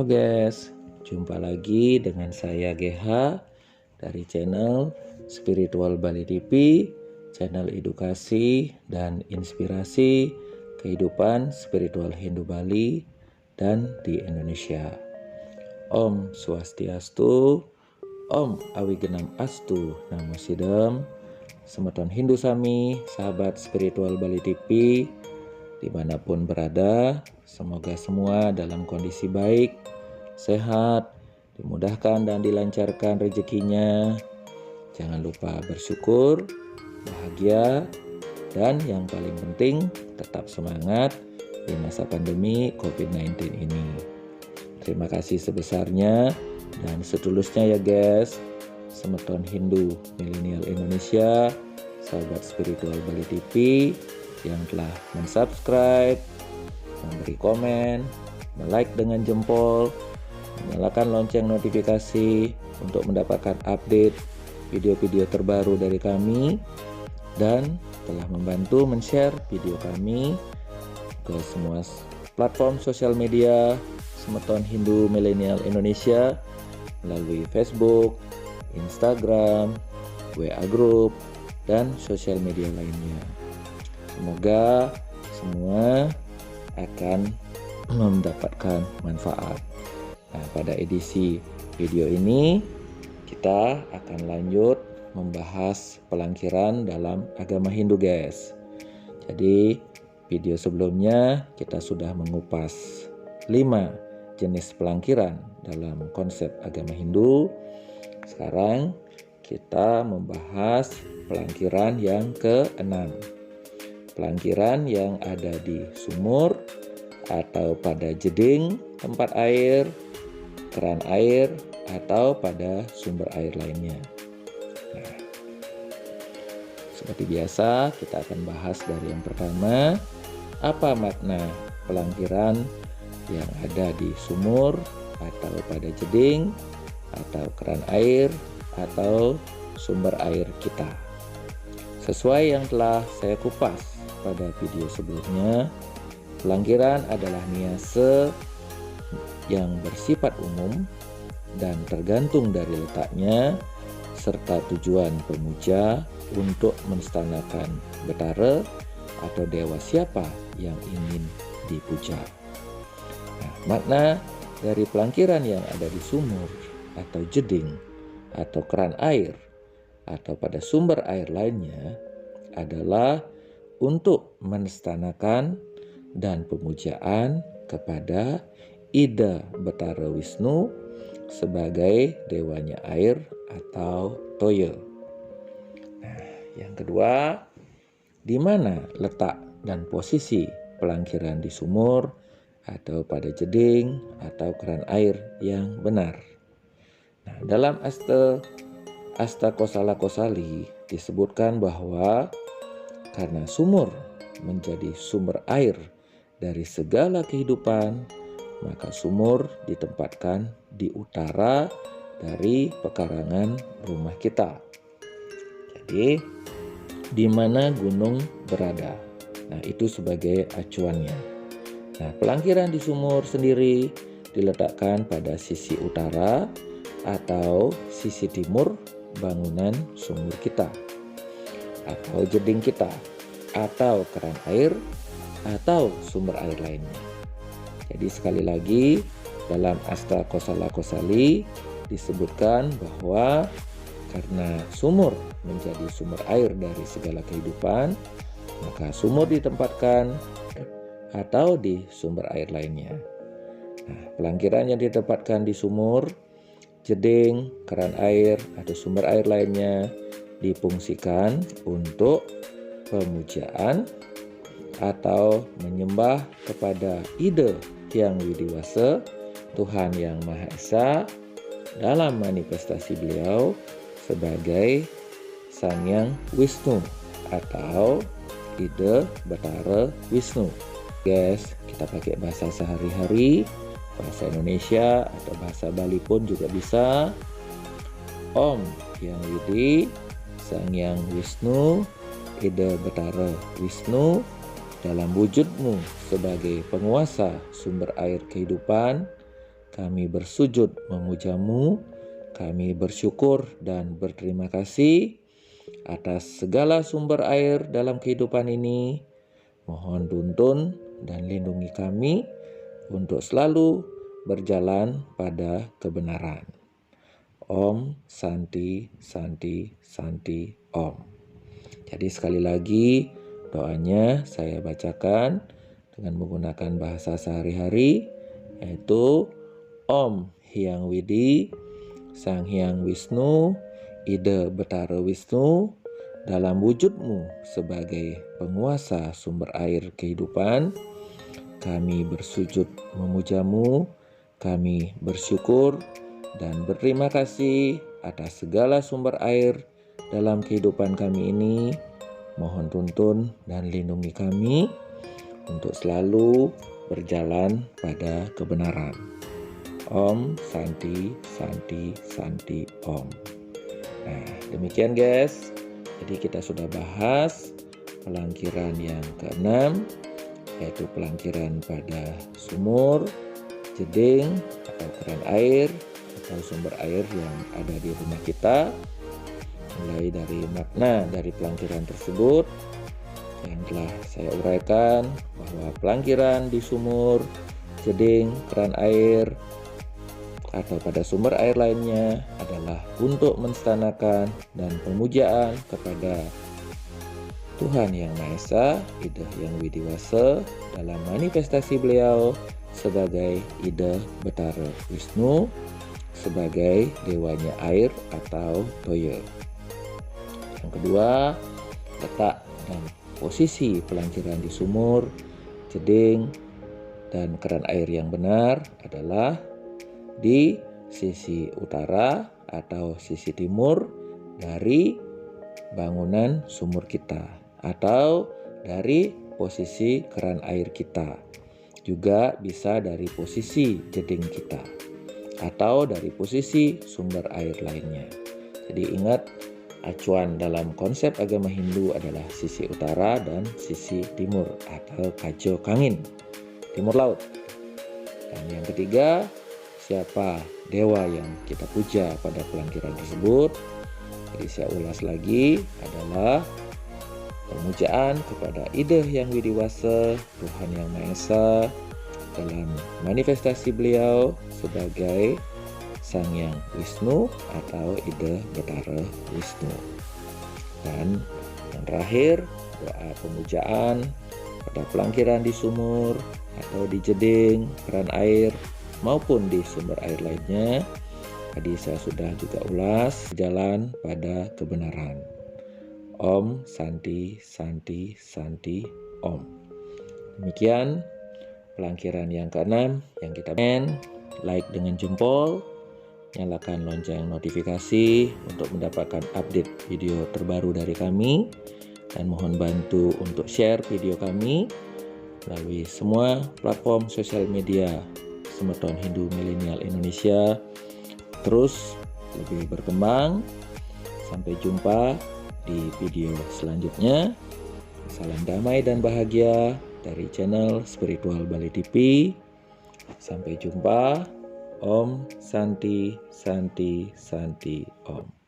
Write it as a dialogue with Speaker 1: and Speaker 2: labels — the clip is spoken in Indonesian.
Speaker 1: Halo guys, jumpa lagi dengan saya GH dari channel Spiritual Bali TV, channel edukasi dan inspirasi kehidupan spiritual Hindu Bali dan di Indonesia. Om Swastiastu, Om Awigenam Astu, Namo Sidam, Semeton Hindu Sami, sahabat spiritual Bali TV, dimanapun berada, semoga semua dalam kondisi baik, sehat, dimudahkan dan dilancarkan rezekinya. Jangan lupa bersyukur, bahagia, dan yang paling penting tetap semangat di masa pandemi COVID-19 ini. Terima kasih sebesarnya dan setulusnya ya guys, Semeton Hindu Milenial Indonesia, sahabat spiritual Bali TV, yang telah mensubscribe, memberi komen, like dengan jempol, menyalakan lonceng notifikasi untuk mendapatkan update video-video terbaru dari kami, dan telah membantu men-share video kami ke semua platform sosial media Semeton Hindu Milenial Indonesia melalui Facebook, Instagram, WA Group, dan sosial media lainnya. Semoga semua akan mendapatkan manfaat. Nah, pada edisi video ini kita akan lanjut membahas pelangkiran dalam agama Hindu guys. Jadi video sebelumnya kita sudah mengupas 5 jenis pelangkiran dalam konsep agama Hindu. Sekarang kita membahas pelangkiran yang ke-6. Pelangkiran yang ada di sumur atau pada jeding tempat air, keran air, atau pada sumber air lainnya. Nah, seperti biasa kita akan bahas dari yang pertama, apa makna pelangkiran yang ada di sumur atau pada jeding atau keran air atau sumber air kita. Sesuai yang telah saya kupas pada video sebelumnya, pelangkiran adalah niase yang bersifat umum dan tergantung dari letaknya serta tujuan pemuja untuk menstanakan Betara atau dewa siapa yang ingin dipuja. Nah, makna dari pelangkiran yang ada di sumur atau jeding atau keran air atau pada sumber air lainnya adalah untuk menstanakan dan pemujaan kepada Ida Betara Wisnu sebagai dewanya air atau Toya. Nah, yang kedua, di mana letak dan posisi pelangkiran di sumur atau pada jeding atau keran air yang benar. Nah, dalam Asta Kosala Kosali disebutkan bahwa karena sumur menjadi sumber air dari segala kehidupan, maka sumur ditempatkan di utara dari pekarangan rumah kita. Jadi, di mana gunung berada? Nah, itu sebagai acuannya. Nah, pelangkiran di sumur sendiri diletakkan pada sisi utara atau sisi timur bangunan sumur kita, atau jeding kita, atau keran air, atau sumber air lainnya. Jadi sekali lagi dalam Asta Kosala Kosali disebutkan bahwa karena sumur menjadi sumber air dari segala kehidupan, maka sumur ditempatkan atau di sumber air lainnya. Nah, pelangkiran yang ditempatkan di sumur, jeding, keran air, atau sumber air lainnya difungsikan untuk pemujaan atau menyembah kepada Ida Hyang Widiwasa, Tuhan yang Maha Esa, dalam manifestasi beliau sebagai Sang Hyang Wisnu atau Ida Betara Wisnu. Guys, kita pakai bahasa sehari-hari, bahasa Indonesia atau bahasa Bali pun juga bisa. Om Hyang Widi, Sang Hyang Wisnu, Ida Betara Wisnu, dalam wujudmu sebagai penguasa sumber air kehidupan, kami bersujud memuja-Mu, kami bersyukur dan berterima kasih atas segala sumber air dalam kehidupan ini. Mohon tuntun dan lindungi kami untuk selalu berjalan pada kebenaran. Om Santi Santi Santi Om. Jadi sekali lagi doanya saya bacakan dengan menggunakan bahasa sehari-hari, yaitu Om Hyang Widi Sang Hyang Wisnu Ida Betara Wisnu, dalam wujud-Mu sebagai penguasa sumber air kehidupan, kami bersujud memuja-Mu, kami bersyukur dan berterima kasih atas segala sumber air dalam kehidupan kami ini. Mohon tuntun dan lindungi kami untuk selalu berjalan pada kebenaran. Om Santi Santi Santi Om. Nah, demikian guys. Jadi kita sudah bahas pelangkiran yang ke-6, yaitu pelangkiran pada sumur, jeding, atau keran air, atau sumber air yang ada di rumah kita. Mulai dari makna dari pelangkiran tersebut yang telah saya uraikan, bahwa pelangkiran di sumur, jeding, keran air, atau pada sumber air lainnya adalah untuk menstanakan dan pemujaan kepada Tuhan Yang Maha Esa, Ida Yang Widiwasa, dalam manifestasi beliau sebagai Ida Betara Wisnu, sebagai dewanya air atau Toya. Yang kedua, letak dan posisi pelangkiran di sumur, jeding, dan keran air yang benar adalah di sisi utara atau sisi timur dari bangunan sumur kita, atau dari posisi keran air kita. Juga bisa dari posisi jeding kita, atau dari posisi sumber air lainnya. Jadi ingat, acuan dalam konsep agama Hindu adalah sisi utara dan sisi timur atau Kajo Kangin, timur laut. Dan yang ketiga, siapa dewa yang kita puja pada pelangkiran tersebut? Jadi saya ulas lagi, adalah pemujaan kepada Ida Yang Widiwasa, Tuhan Yang Maha Esa, dalam manifestasi beliau sebagai Sang Hyang Wisnu atau Ida Betara Wisnu. Dan yang terakhir, doa pemujaan pada pelangkiran di sumur atau di jeding, keran air, maupun di sumber air lainnya. Tadi saya sudah juga ulas, jalan pada kebenaran. Om Santi Santi Santi Om. Demikian pelangkiran yang ke-6 yang kita like dengan jempol, nyalakan lonceng notifikasi untuk mendapatkan update video terbaru dari kami, dan mohon bantu untuk share video kami melalui semua platform sosial media Semeton Hindu Milenial Indonesia terus lebih berkembang. Sampai jumpa di video selanjutnya. Salam damai dan bahagia dari channel Spiritual Bali TV. Sampai jumpa. Om Santi Santi Santi Om.